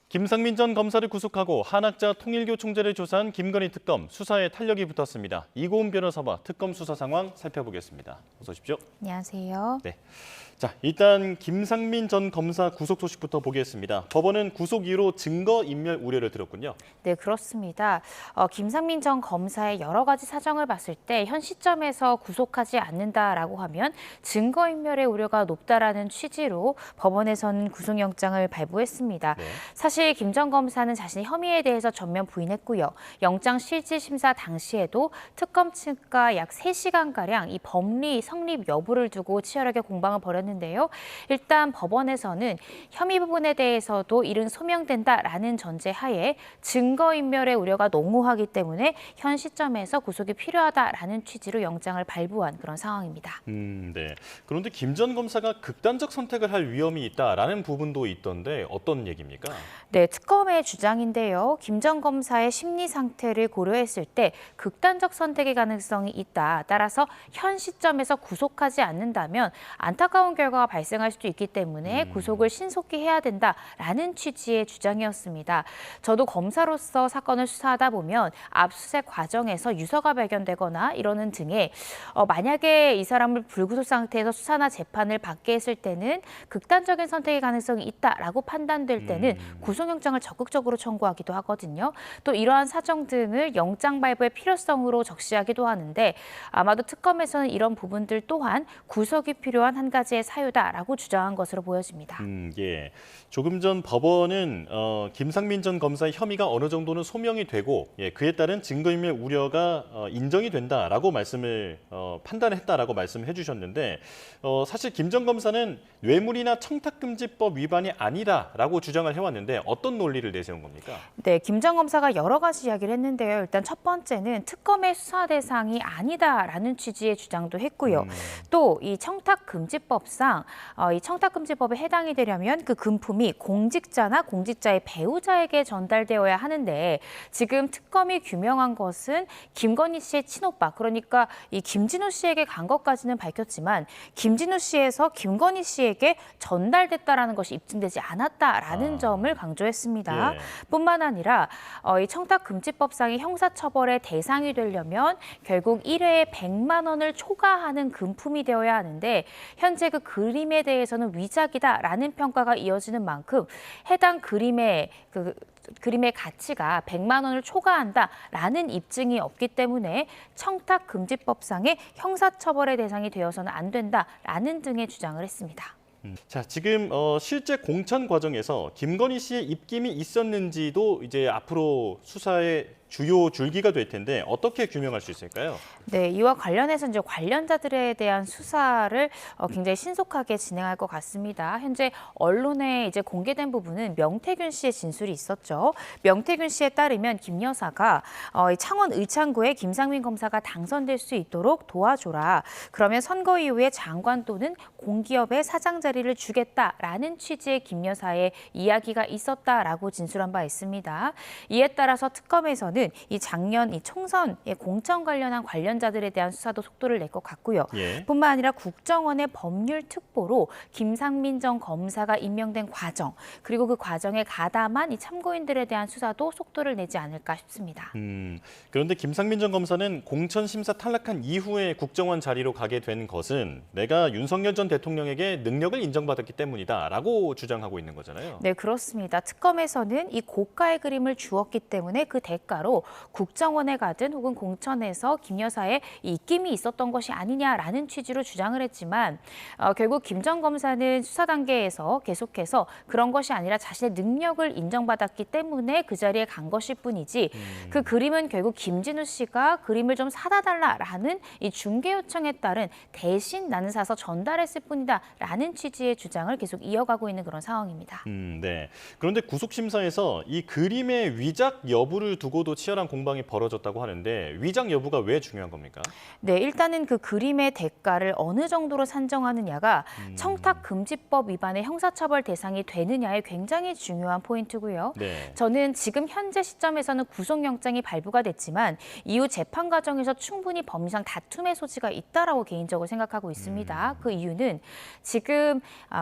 김상민 전 검사를 구속하고 한학자 통일교 총재를 조사한 김건희 특검 수사에 탄력이 붙었습니다. 이고은 변호사와 특검 수사 상황 살펴보겠습니다. 어서 오십시오. 안녕하세요. 네. 자, 일단 김상민 전 검사 구속 소식부터 보겠습니다. 법원은 구속 이후로 증거인멸 우려를 들었군요. 네, 그렇습니다. 김상민 전 검사의 여러 가지 사정을 봤을 때 현 시점에서 구속하지 않는다라고 하면 증거인멸의 우려가 높다라는 취지로 법원에서는 구속영장을 발부했습니다. 네. 사실 김 전 검사는 자신의 혐의에 대해서 전면 부인했고요. 영장 실질 심사 당시에도 특검 측과 약 3시간가량 이 법리 성립 여부를 두고 치열하게 공방을 벌였는데요. 일단 법원에서는 혐의 부분에 대해서도 이른 소명된다라는 전제하에 증거인멸의 우려가 농후하기 때문에 현 시점에서 구속이 필요하다라는 취지로 영장을 발부한 그런 상황입니다. 네. 그런데 김 전 검사가 극단적 선택을 할 위험이 있다라는 부분도 있던데 어떤 얘기입니까? 네, 특검의 주장인데요. 김 전 검사의 심리 상태를 고려했을 때 극단적 선택의 가능성이 있다. 따라서 현 시점에서 구속하지 않는다면 안타까운 결과가 발생할 수도 있기 때문에 구속을 신속히 해야 된다라는 취지의 주장이었습니다. 저도 검사로서 사건을 수사하다 보면 압수수색 과정에서 유서가 발견되거나 이러는 등의 만약에 이 사람을 불구속 상태에서 수사나 재판을 받게 했을 때는 극단적인 선택의 가능성이 있다라고 판단될 때는 구속영장을 적극적으로 청구하기도 하거든요. 또 이러한 사정 등을 영장 발부의 필요성으로 적시하기도 하는데 아마도 특검에서는 이런 부분들 또한 구속이 필요한 한 가지의 사유다라고 주장한 것으로 보여집니다. 예. 조금 전 법원은 김상민 전 검사의 혐의가 어느 정도는 소명이 되고 그에 따른 증거인멸 우려가 인정이 된다라고 말씀을 판단했다라고 말씀을 해주셨는데 사실 김 전 검사는 뇌물이나 청탁금지법 위반이 아니다라고 주장을 해왔는데 어떤 논리를 내세운 겁니까? 네, 김 전 검사가 여러 가지 이야기를 했는데요. 일단 첫 번째는 특검의 수사 대상이 아니다라는 취지의 주장도 했고요. 또 이 청탁금지법상 이 청탁금지법에 해당이 되려면 그 금품이 공직자나 공직자의 배우자에게 전달되어야 하는데 지금 특검이 규명한 것은 김건희 씨의 친오빠, 그러니까 이 김진우 씨에게 간 것까지는 밝혔지만 김진우 씨에서 김건희 씨에게 전달됐다라는 것이 입증되지 않았다라는 점을 강조했습니다. 예. 뿐만 아니라 이 청탁금지법상의 형사처벌의 대상이 되려면 결국 1회에 100만 원을 초과하는 금품이 되어야 하는데 현재 그 그림에 대해서는 위작이다라는 평가가 이어지는 만큼 해당 그림의 가치가 100만 원을 초과한다라는 입증이 없기 때문에 청탁금지법상의 형사처벌의 대상이 되어서는 안 된다라는 등의 주장을 했습니다. 자, 지금 실제 공천 과정에서 김건희 씨의 입김이 있었는지도 이제 앞으로 수사의 주요 줄기가 될 텐데 어떻게 규명할 수 있을까요? 네, 이와 관련해서 이제 관련자들에 대한 수사를 굉장히 신속하게 진행할 것 같습니다. 현재 언론에 이제 공개된 부분은 명태균 씨의 진술이 있었죠. 명태균 씨에 따르면 김 여사가 창원 의창구에 김상민 검사가 당선될 수 있도록 도와줘라. 그러면 선거 이후에 장관 또는 공기업의 사장 자리를 주겠다라는 취지의 김 여사의 이야기가 있었다라고 진술한 바 있습니다. 이에 따라서 특검에서는 이 작년 이 총선의 공천 관련한 관련자들에 대한 수사도 속도를 낼 것 같고요. 예. 뿐만 아니라 국정원의 법률 특보로 김상민 전 검사가 임명된 과정, 그리고 그 과정에 가담한 이 참고인들에 대한 수사도 속도를 내지 않을까 싶습니다. 그런데 김상민 전 검사는 공천 심사 탈락한 이후에 국정원 자리로 가게 된 것은 내가 윤석열 전 대통령에게 능력을 인정받았기 때문이다라고 주장하고 있는 거잖아요. 네, 그렇습니다. 특검에서는 이 고가의 그림을 주었기 때문에 그 대가로 국정원에 가든 혹은 공천에서 김 여사의 입김이 있었던 것이 아니냐라는 취지로 주장을 했지만 결국 김 전 검사는 수사 단계에서 계속해서 그런 것이 아니라 자신의 능력을 인정받았기 때문에 그 자리에 간 것일 뿐이지 그 그림은 결국 김진우 씨가 그림을 좀 사다 달라라는 이 중개 요청에 따른 대신 나는 사서 전달했을 뿐이다라는 취지의 주장을 계속 이어가고 있는 그런 상황입니다. 네. 그런데 구속심사에서 이 그림의 위작 여부를 두고도 치열한 공방이 벌어졌다고 하는데 위장 여부가 왜 중요한 겁니까? 네, 일단은 그 그림의 대가를 어느 정도로 산정하느냐가 청탁금지법 위반의 형사처벌 대상이 되느냐에 굉장히 중요한 포인트고요. 네. 저는 지금 현재 시점에서는 구속영장이 발부가 됐지만 이후 재판 과정에서 충분히 법리상 다툼의 소지가 있다라고 개인적으로 생각하고 있습니다. 그 이유는 지금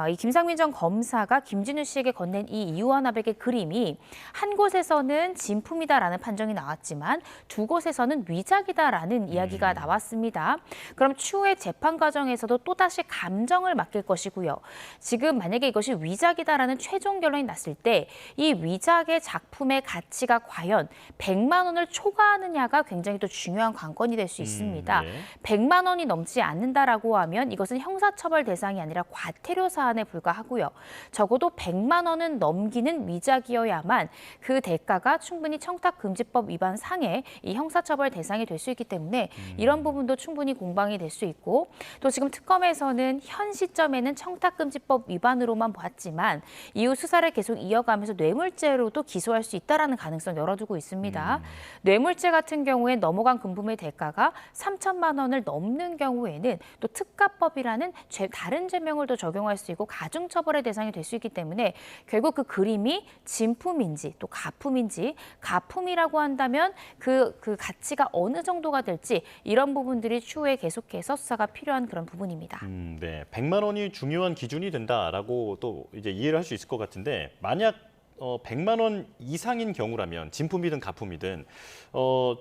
이 김상민 전 검사가 김진우 씨에게 건넨 이 이완화백의 그림이 한 곳에서는 진품이다라는 판정이 나왔지만 두 곳에서는 위작이다라는 이야기가 나왔습니다. 그럼 추후에 재판 과정에서도 또다시 감정을 맡길 것이고요. 지금 만약에 이것이 위작이다라는 최종 결론이 났을 때 이 위작의 작품의 가치가 과연 100만 원을 초과하느냐가 굉장히 또 중요한 관건이 될 수 있습니다. 예. 100만 원이 넘지 않는다라고 하면 이것은 형사처벌 대상이 아니라 과태료 사안에 불과하고요. 적어도 100만 원은 넘기는 위작이어야만 그 대가가 충분히 청탁금지법 위반 상의 이 형사처벌 대상이 될 수 있기 때문에 이런 부분도 충분히 공방이 될 수 있고 또 지금 특검에서는 현 시점에는 청탁금지법 위반으로만 보았지만 이후 수사를 계속 이어가면서 뇌물죄로도 기소할 수 있다라는 가능성 열어두고 있습니다. 뇌물죄 같은 경우에 넘어간 금품의 대가가 3천만 원을 넘는 경우에는 또 특가법이라는 다른 죄명을 더 적용할 수 있고 가중처벌의 대상이 될 수 있기 때문에 결국 그 그림이 진품인지 또 가품인지 가품이라고 한다면 그 가치가 어느 정도가 될지 이런 부분들이 추후에 계속해서 수사가 필요한 그런 부분입니다. 네. 100만 원이 중요한 기준이 된다라고 또 이제 이해를 할 수 있을 것 같은데 만약 100만 원 이상인 경우라면 진품이든 가품이든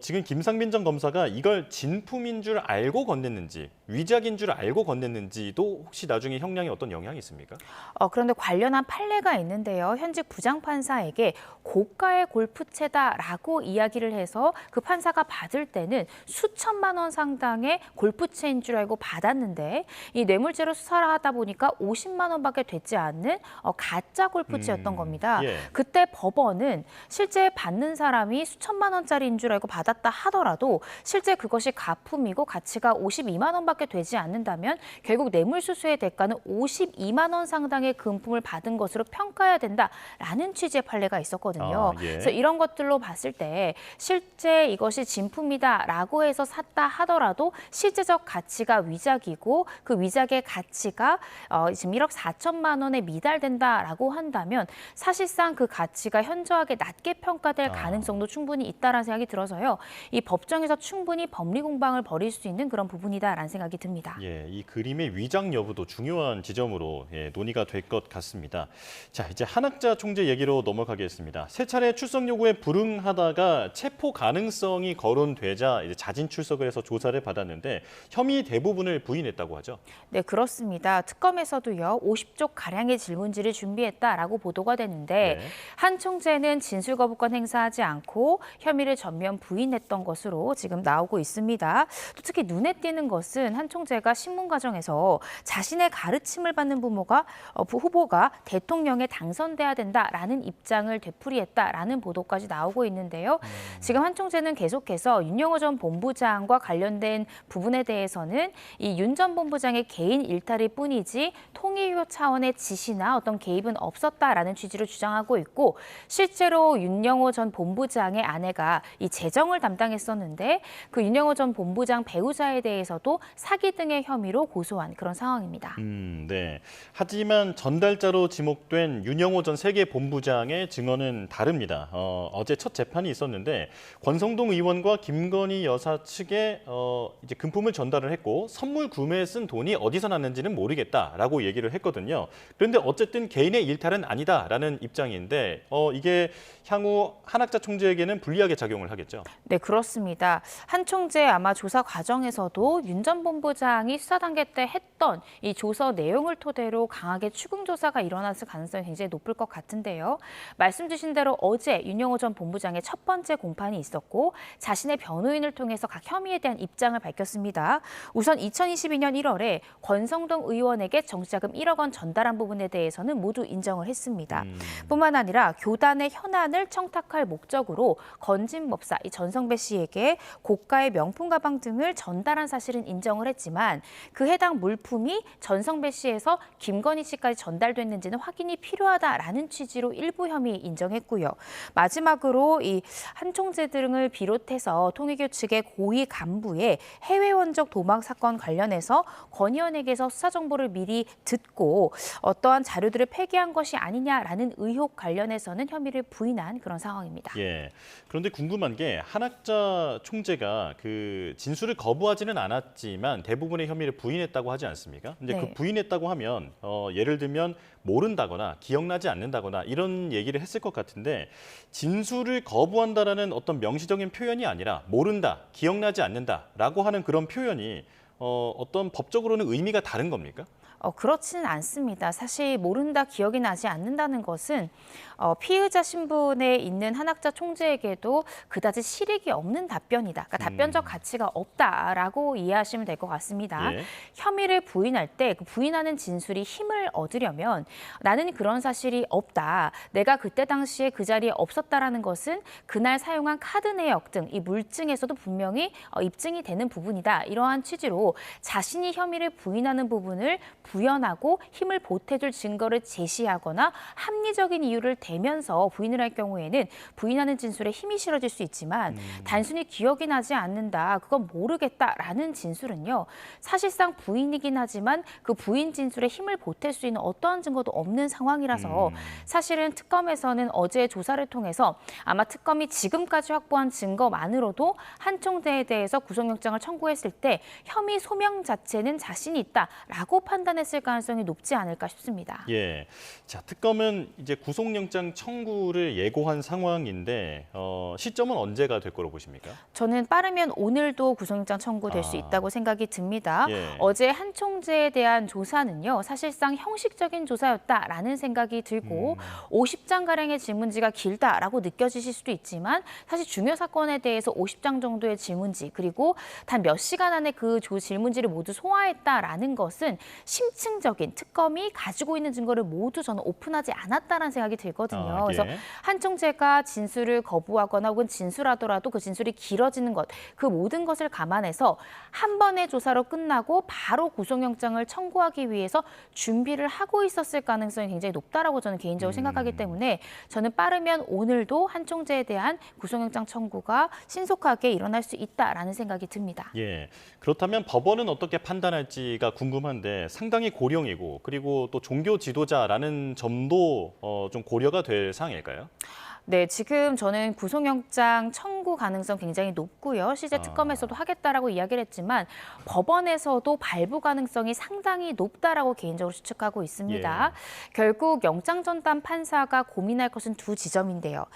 지금 김상민 전 검사가 이걸 진품인 줄 알고 건넸는지 위작인 줄 알고 건넸는지도 혹시 나중에 형량에 어떤 영향이 있습니까? 그런데 관련한 판례가 있는데요. 현직 부장판사에게 고가의 골프채다라고 이야기를 해서 그 판사가 받을 때는 수천만 원 상당의 골프채인 줄 알고 받았는데 이 뇌물죄로 수사를 하다 보니까 50만 원밖에 되지 않는 가짜 골프채였던 겁니다. 예. 그때 법원은 실제 받는 사람이 수천만 원짜리인 줄 알고 받았다 하더라도 실제 그것이 가품이고 가치가 52만 원밖에 되지 않는다면 결국 뇌물수수의 대가는 52만 원 상당의 금품을 받은 것으로 평가해야 된다라는 취지의 판례가 있었거든요. 예. 그래서 이런 것들로 봤을 때 실제 이것이 진품이다라고 해서 샀다 하더라도 실제적 가치가 위작이고 그 위작의 가치가 지금 1억 4천만 원에 미달된다라고 한다면 사실상 그 가치가 현저하게 낮게 평가될 가능성도 충분히 있다라는 생각이 들어서요. 이 법정에서 충분히 법리 공방을 벌일 수 있는 그런 부분이다라는 생각이 듭니다. 예, 이 그림의 위장 여부도 중요한 지점으로 논의가 될 것 같습니다. 자, 이제 한학자 총재 얘기로 넘어가겠습니다. 세 차례 출석 요구에 불응하다가 체포 가능성이 거론되자 이제 자진 출석을 해서 조사를 받았는데 혐의 대부분을 부인했다고 하죠. 네, 그렇습니다. 특검에서도요, 50쪽 가량의 질문지를 준비했다라고 보도가 됐는데 네. 한 총재는 진술 거부권 행사하지 않고 혐의를 전면 부인했던 것으로 지금 나오고 있습니다. 또 특히 눈에 띄는 것은 한 총재가 신문 과정에서 자신의 가르침을 받는 후보가 대통령에 당선돼야 된다라는 입장을 되풀이했다라는 보도까지 나오고 있는데요. 지금 한 총재는 계속해서 윤영호 전 본부장과 관련된 부분에 대해서는 이 윤 전 본부장의 개인 일탈일 뿐이지 통일교 차원의 지시나 어떤 개입은 없었다라는 취지로 주장하고 있고 실제로 윤영호 전 본부장의 아내가 이 재정을 담당했었는데 그 윤영호 전 본부장 배우자에 대해서도 사기 등의 혐의로 고소한 그런 상황입니다. 네. 하지만 전달자로 지목된 윤영호 전 세계본부장의 증언은 다릅니다. 어제 첫 재판이 있었는데 권성동 의원과 김건희 여사 측에 이제 금품을 전달을 했고 선물 구매에 쓴 돈이 어디서 났는지는 모르겠다라고 얘기를 했거든요. 그런데 어쨌든 개인의 일탈은 아니다라는 입장인데 이게 향후 한학자 총재에게는 불리하게 작용을 하겠죠. 네, 그렇습니다. 한 총재 아마 조사 과정에서도 윤 전 본부장이 수사 단계 때 했던 이 조서 내용을 토대로 강하게 추궁 조사가 일어났을 가능성이 굉장히 높을 것 같은데요. 말씀 주신 대로 어제 윤영호 전 본부장의 첫 번째 공판이 있었고 자신의 변호인을 통해서 각 혐의에 대한 입장을 밝혔습니다. 우선 2022년 1월에 권성동 의원에게 정치자금 1억 원 전달한 부분에 대해서는 모두 인정을 했습니다. 뿐만 아니라 교단의 현안을 청탁할 목적으로 건진법사 이 전성배 씨에게 고가의 명품 가방 등을 전달한 사실은 인정을 했지만 그 해당 물품이 전성배 씨에서 김건희 씨까지 전달됐는지는 확인이 필요하다라는 취지로 일부 혐의 인정했고요. 마지막으로 이 한 총재 등을 비롯해서 통일교 측의 고위 간부의 해외 원적 도박 사건 관련해서 권 의원에게서 수사 정보를 미리 듣고 어떠한 자료들을 폐기한 것이 아니냐라는 의혹 관련해서는 혐의를 부인한 그런 상황입니다. 예. 그런데 궁금한 게 한학자 총재가 그 진술을 거부하지는 않았지만 대부분의 혐의를 부인했다고 하지 않습니까? 근데 네. 그 부인했다고 하면 예를 들면 모른다거나 기억나지 않는다거나 이런 얘기를 했을 것 같은데 진술을 거부한다라는 어떤 명시적인 표현이 아니라 모른다, 기억나지 않는다라고 하는 그런 표현이 어떤 법적으로는 의미가 다른 겁니까? 그렇지는 않습니다. 사실 모른다, 기억이 나지 않는다는 것은 피의자 신분에 있는 한학자 총재에게도 그다지 실익이 없는 답변이다. 그러니까 답변적 가치가 없다라고 이해하시면 될 것 같습니다. 예. 혐의를 부인할 때 그 부인하는 진술이 힘을 얻으려면 나는 그런 사실이 없다. 내가 그때 당시에 그 자리에 없었다라는 것은 그날 사용한 카드 내역 등 이 물증에서도 분명히 입증이 되는 부분이다. 이러한 취지로 자신이 혐의를 부인하는 부분을 부연하고 힘을 보태줄 증거를 제시하거나 합리적인 이유를 대면서 부인을 할 경우에는 부인하는 진술에 힘이 실어질 수 있지만 단순히 기억이 나지 않는다, 그건 모르겠다라는 진술은요. 사실상 부인이긴 하지만 그 부인 진술에 힘을 보탤 수 있는 어떠한 증거도 없는 상황이라서 사실은 특검에서는 어제 조사를 통해서 아마 특검이 지금까지 확보한 증거만으로도 한 총재에 대해서 구속영장을 청구했을 때 혐의 소명 자체는 자신이 있다라고 판단했을 가능성이 높지 않을까 싶습니다. 예. 자, 특검은 이제 구속영장 청구를 예고한 상황인데 시점은 언제가 될 거로 보십니까? 저는 빠르면 오늘도 구속영장 청구될 수 있다고 생각이 듭니다. 예. 어제 한 총재에 대한 조사는요, 사실상 형식적인 조사였다라는 생각이 들고 50장가량의 질문지가 길다라고 느껴지실 수도 있지만 사실 중요 사건에 대해서 50장 정도의 질문지 그리고 단 몇 시간 안에 그 질문지를 모두 소화했다라는 것은 심층적인 특검이 가지고 있는 증거를 모두 저는 오픈하지 않았다는 생각이 들거든요. 예. 그래서 한 총재가 진술을 거부하거나 혹은 진술하더라도 그 진술이 길어지는 것, 그 모든 것을 감안해서 한 번의 조사로 끝나고 바로 구속영장을 청구하기 위해서 준비를 하고 있었을 가능성이 굉장히 높다라고 저는 개인적으로 생각하기 때문에 저는 빠르면 오늘도 한 총재에 대한 구속영장 청구가 신속하게 일어날 수 있다라는 생각이 듭니다. 예. 그렇다면 법원은 어떻게 판단할지가 궁금한데 상당히 고령이고 그리고 또 종교 지도자라는 점도 좀 고려가 될 사항일까요? 네, 지금 저는 구속영장 청구 가능성 굉장히 높고요. 실제 특검에서도 하겠다라고 이야기를 했지만 법원에서도 발부 가능성이 상당히 높다라고 개인적으로 추측하고 있습니다. 결국 영장전담 판사가 고민할 것은 두 지점인데요.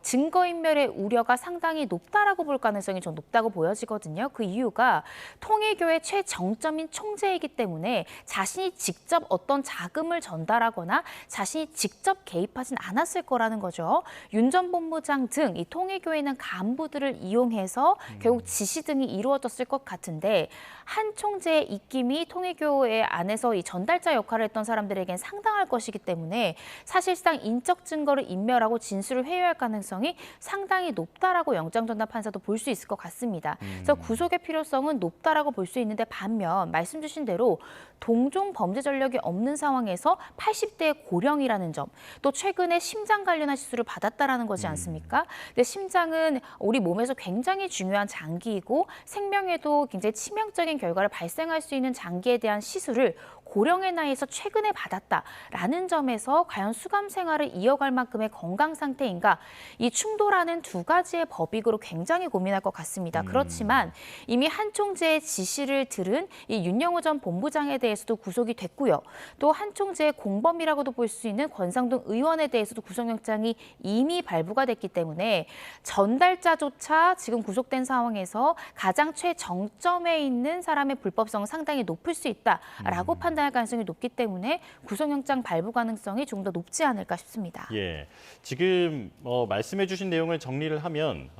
증거인멸의 우려가 상당히 높다라고 볼 가능성이 좀 높다고 보여지거든요. 그 이유가 통일교의 최정점인 총재이기 때문에 자신이 직접 어떤 자금을 전달하거나 자신이 직접 개입하진 않았을 거라는 거죠. 윤 전 본부장 등 이 통일교회는 간부들을 이용해서 결국 지시 등이 이루어졌을 것 같은데 한 총재의 입김이 통일교회 안에서 이 전달자 역할을 했던 사람들에겐 상당할 것이기 때문에 사실상 인적 증거를 인멸하고 진술을 회유할 가능성이 상당히 높다라고 영장전담 판사도 볼 수 있을 것 같습니다. 그래서 구속의 필요성은 높다라고 볼 수 있는데 반면 말씀 주신 대로 동종 범죄 전력이 없는 상황에서 80대 고령이라는 점, 또 최근에 심장 관련한 시술을 받았다라는 거지 않습니까? 근데 심장은 우리 몸에서 굉장히 중요한 장기이고 생명에도 굉장히 치명적인 결과를 발생할 수 있는 장기에 대한 시술을 고령의 나이에서 최근에 받았다라는 점에서 과연 수감 생활을 이어갈 만큼의 건강 상태인가, 이 충돌하는 두 가지의 법익으로 굉장히 고민할 것 같습니다. 그렇지만 이미 한 총재의 지시를 들은 이 윤영호 전 본부장에 대해서도 구속이 됐고요. 또 한 총재의 공범이라고도 볼 수 있는 권상동 의원에 대해서도 구속영장이 이미 발부가 됐기 때문에 전달자조차 지금 구속된 상황에서 가장 최정점에 있는 사람의 불법성은 상당히 높을 수 있다라고 판단 판단할 가능성이 높기 때문에 구속영장 발부 가능성이 조금 더 높지 않을까 싶습니다. 예, 지금 말씀해주신 내용을 정리를 하면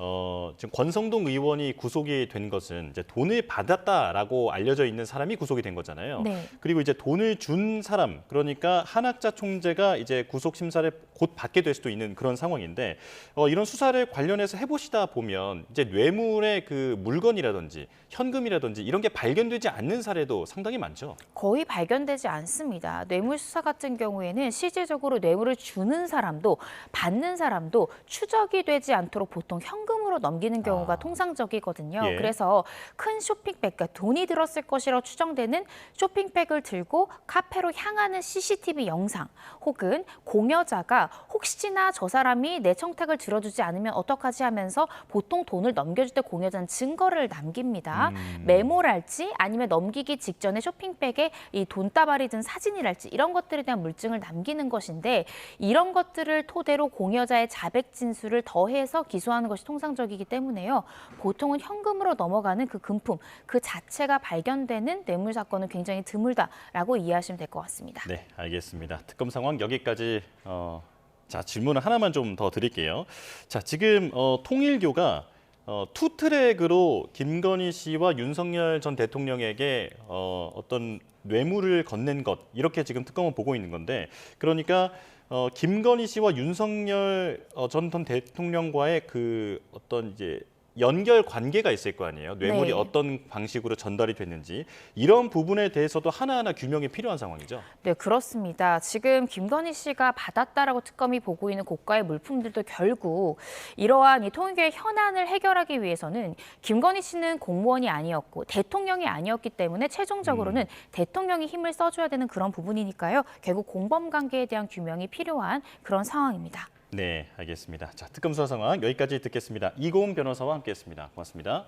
지금 권성동 의원이 구속이 된 것은 이제 돈을 받았다라고 알려져 있는 사람이 구속이 된 거잖아요. 네. 그리고 이제 돈을 준 사람, 그러니까 한학자 총재가 이제 구속 심사를 곧 받게 될 수도 있는 그런 상황인데 이런 수사를 관련해서 해보시다 보면 이제 뇌물의 그 물건이라든지 현금이라든지 이런 게 발견되지 않는 사례도 상당히 많죠. 거의 발견되지 않습니다. 뇌물 수사 같은 경우에는 실질적으로 뇌물을 주는 사람도 받는 사람도 추적이 되지 않도록 보통 현금으로 넘기는 경우가 통상적이거든요. 예. 그래서 큰 쇼핑백, 그러니까 돈이 들었을 것이라고 추정되는 쇼핑백을 들고 카페로 향하는 CCTV 영상 혹은 공여자가 혹시나 저 사람이 내 청탁을 들어주지 않으면 어떡하지 하면서 보통 돈을 넘겨줄 때 공여자는 증거를 남깁니다. 메모랄지 아니면 넘기기 직전에 쇼핑백에 이 돈다발이 든 사진이랄지 이런 것들에 대한 물증을 남기는 것인데 이런 것들을 토대로 공여자의 자백 진술을 더해서 기소하는 것이 통상적이기 때문에요. 보통은 현금으로 넘어가는 그 금품 그 자체가 발견되는 뇌물 사건은 굉장히 드물다라고 이해하시면 될 것 같습니다. 네, 알겠습니다. 특검 상황 여기까지. 자, 질문을 하나만 좀 더 드릴게요. 자, 지금 통일교가 투트랙으로 김건희 씨와 윤석열 전 대통령에게 어떤 뇌물을 건넨 것 이렇게 지금 특검은 보고 있는 건데 그러니까 김건희 씨와 윤석열 전 대통령과의 그 어떤 이제 연결 관계가 있을 거 아니에요. 뇌물이 네. 어떤 방식으로 전달이 됐는지 이런 부분에 대해서도 하나하나 규명이 필요한 상황이죠. 네, 그렇습니다. 지금 김건희 씨가 받았다라고 특검이 보고 있는 고가의 물품들도 결국 이러한 이 통일교의 현안을 해결하기 위해서는 김건희 씨는 공무원이 아니었고 대통령이 아니었기 때문에 최종적으로는 대통령이 힘을 써줘야 되는 그런 부분이니까요. 결국 공범 관계에 대한 규명이 필요한 그런 상황입니다. 네, 알겠습니다. 자, 특검 수사 상황 여기까지 듣겠습니다. 이고은 변호사와 함께했습니다. 고맙습니다.